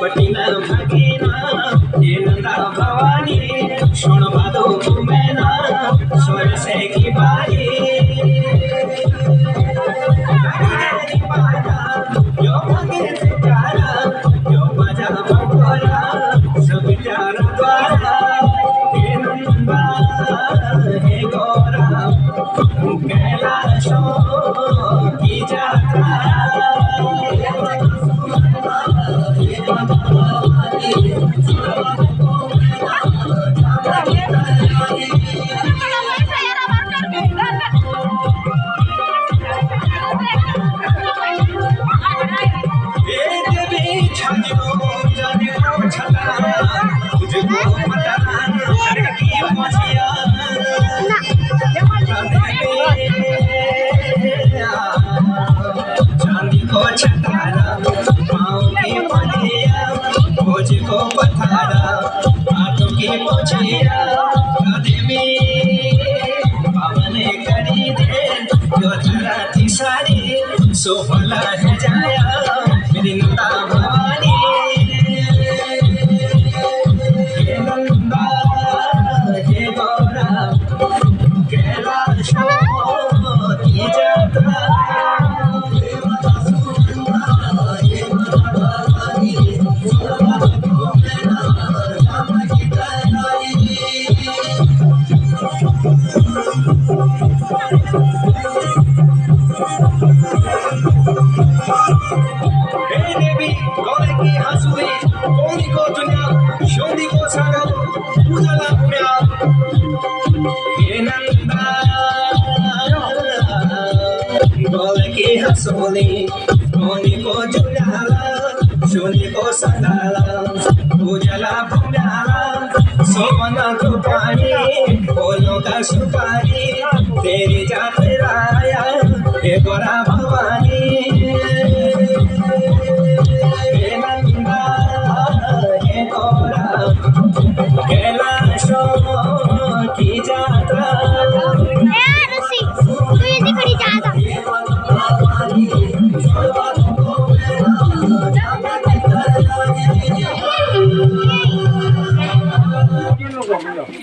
पटिना भगिना ये नंदा भवानी सुन बादो मैना स्वर से की बारी यो भगे सितारा यो बजा भगोरा सब चारा द्वारा हे नंदा हे गौरा कैलाशो की जात्रा चांदी को छतारा पाँव की पलिया भोज को पथारा हाथों की पोछिया देवी पावन करी दे जो धरा थी सारी सोफला है जाया मेरी नंदा भवानी हे नंदा हे गौरा कैलाश की जात्रा देवी गौरी की हंसुई गौरी को दुनिया शोरी को सागर उजाला पुण्या हे नंदा गौरी की हंसुई गौरी को जुलाला शोरी को सागाला उजाला पुण्या सोमना को पानी बोलो का सुपारी तेरी जात्रा आया हे गोरा भवानी कैलाशो की जात्रा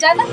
ज्यादा